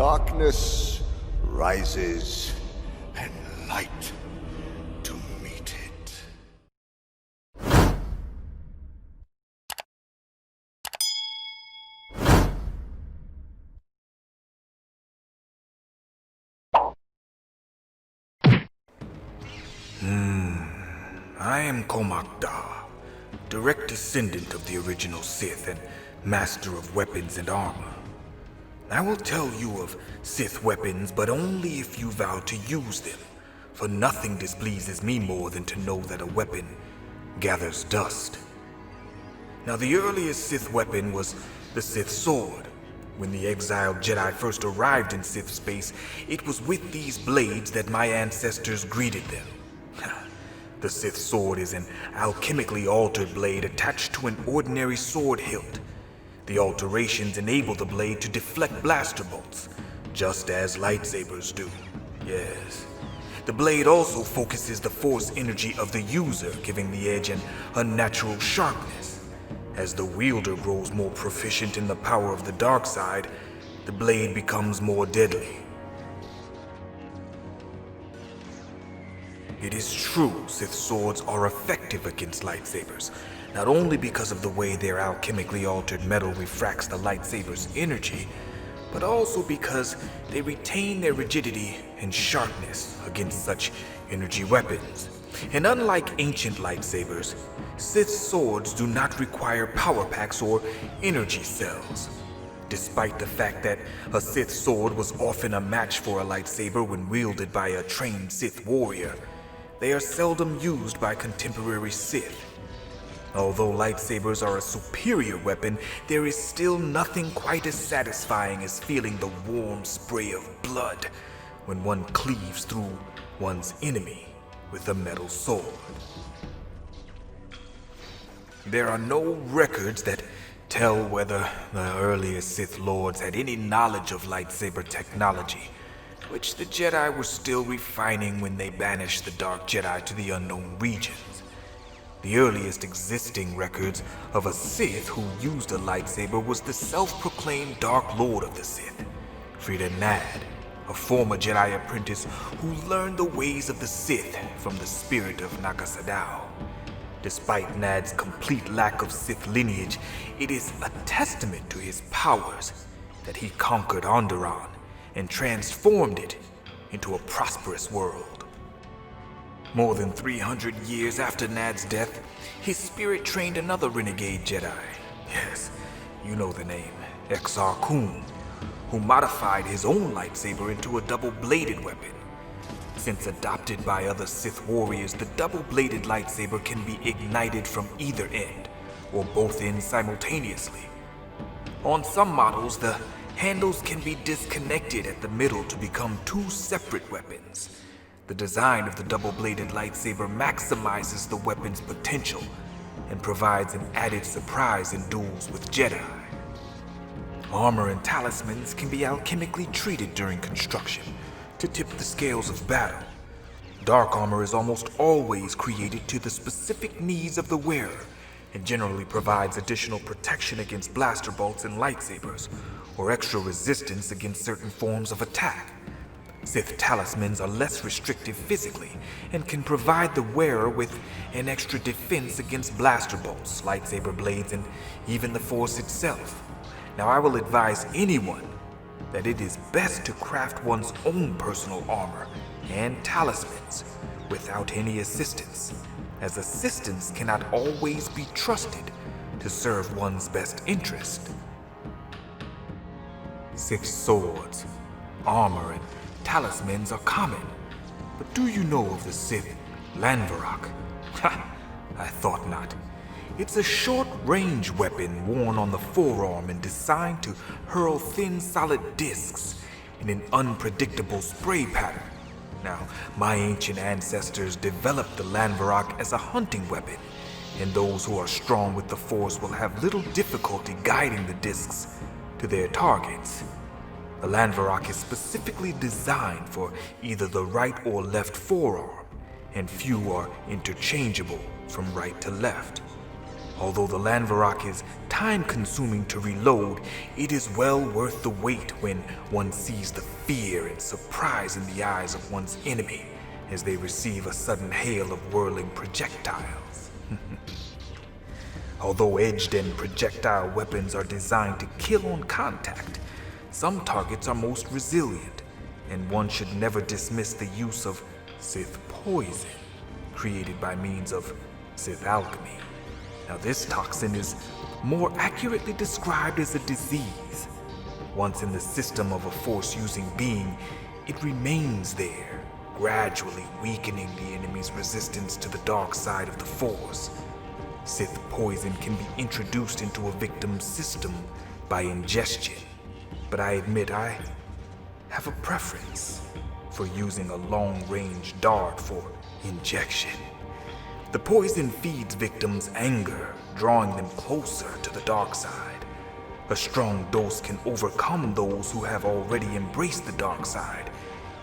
Darkness rises, and light to meet it. I am Komakda, direct descendant of the original Sith and master of weapons and armor. I will tell you of Sith weapons, but only if you vow to use them, for nothing displeases me more than to know that a weapon gathers dust. Now, the earliest Sith weapon was the Sith Sword. When the exiled Jedi first arrived in Sith space, it was with these blades that my ancestors greeted them. The Sith Sword is an alchemically altered blade attached to an ordinary sword hilt. The alterations enable the blade to deflect blaster bolts, just as lightsabers do. Yes. The blade also focuses the force energy of the user, giving the edge an unnatural sharpness. As the wielder grows more proficient in the power of the dark side, the blade becomes more deadly. It is true Sith swords are effective against lightsabers, not only because of the way their alchemically altered metal refracts the lightsaber's energy, but also because they retain their rigidity and sharpness against such energy weapons. And unlike ancient lightsabers, Sith swords do not require power packs or energy cells. Despite the fact that a Sith sword was often a match for a lightsaber when wielded by a trained Sith warrior, they are seldom used by contemporary Sith. Although lightsabers are a superior weapon, there is still nothing quite as satisfying as feeling the warm spray of blood when one cleaves through one's enemy with a metal sword. There are no records that tell whether the earliest Sith Lords had any knowledge of lightsaber technology, which the Jedi were still refining when they banished the Dark Jedi to the unknown regions. The earliest existing records of a Sith who used a lightsaber was the self-proclaimed Dark Lord of the Sith, Frida Nad, a former Jedi apprentice who learned the ways of the Sith from the spirit of Naga Sadow. Despite Nad's complete lack of Sith lineage, it is a testament to his powers that he conquered Onderon and transformed it into a prosperous world. More than 300 years after Nad's death, his spirit trained another renegade Jedi. Yes, you know the name, Exar, who modified his own lightsaber into a double-bladed weapon. Since adopted by other Sith warriors, the double-bladed lightsaber can be ignited from either end, or both ends simultaneously. On some models, the handles can be disconnected at the middle to become two separate weapons. The design of the double-bladed lightsaber maximizes the weapon's potential and provides an added surprise in duels with Jedi. Armor and talismans can be alchemically treated during construction to tip the scales of battle. Dark armor is almost always created to the specific needs of the wearer and generally provides additional protection against blaster bolts and lightsabers, or extra resistance against certain forms of attack. Sith talismans are less restrictive physically and can provide the wearer with an extra defense against blaster bolts, lightsaber blades, and even the Force itself. Now, I will advise anyone that it is best to craft one's own personal armor and talismans without any assistance, as assistance cannot always be trusted to serve one's best interest. Sith swords, armor, and talismans are common, but do you know of the Sith Lanvarok? Ha! I thought not. It's a short-range weapon worn on the forearm and designed to hurl thin, solid discs in an unpredictable spray pattern. Now, my ancient ancestors developed the Lanvarok as a hunting weapon, and those who are strong with the Force will have little difficulty guiding the discs to their targets. The Lanvarok is specifically designed for either the right or left forearm, and few are interchangeable from right to left. Although the Lanvarok is time-consuming to reload, it is well worth the wait when one sees the fear and surprise in the eyes of one's enemy as they receive a sudden hail of whirling projectiles. Although edged and projectile weapons are designed to kill on contact, some targets are most resilient, and one should never dismiss the use of Sith poison, created by means of Sith Alchemy. Now, this toxin is more accurately described as a disease. Once in the system of a force-using being, it remains there, gradually weakening the enemy's resistance to the dark side of the Force. Sith poison can be introduced into a victim's system by ingestion, but I admit I have a preference for using a long-range dart for injection. The poison feeds victims' anger, drawing them closer to the dark side. A strong dose can overcome those who have already embraced the dark side,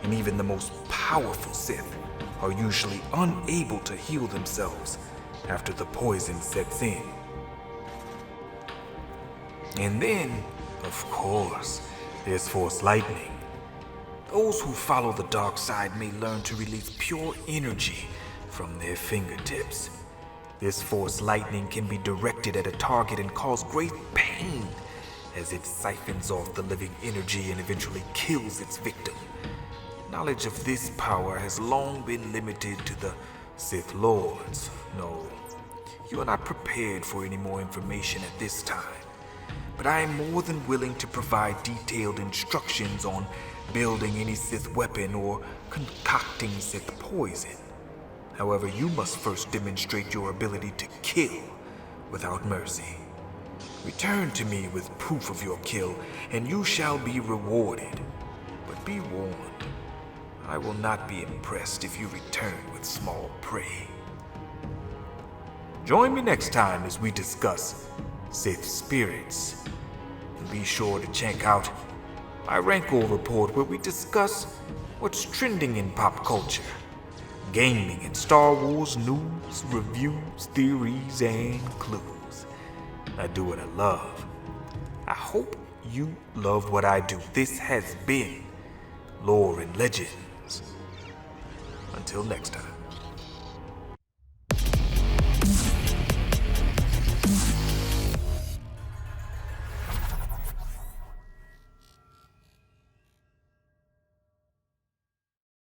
and even the most powerful Sith are usually unable to heal themselves after the poison sets in. And then, of course, there's Force lightning. Those who follow the dark side may learn to release pure energy from their fingertips. This Force lightning can be directed at a target and cause great pain as it siphons off the living energy and eventually kills its victim. Knowledge of this power has long been limited to the Sith Lords. No, you are not prepared for any more information at this time, but I am more than willing to provide detailed instructions on building any Sith weapon or concocting Sith poison. However, you must first demonstrate your ability to kill without mercy. Return to me with proof of your kill, and you shall be rewarded. But be warned, I will not be impressed if you return with small prey. Join me next time as we discuss Sith spirits. And be sure to check out my Rancor report where we discuss what's trending in pop culture, gaming, and Star Wars news, reviews, theories, and clues. I do what I love. I hope you love what I do. This has been Lore and Legends. Until next time.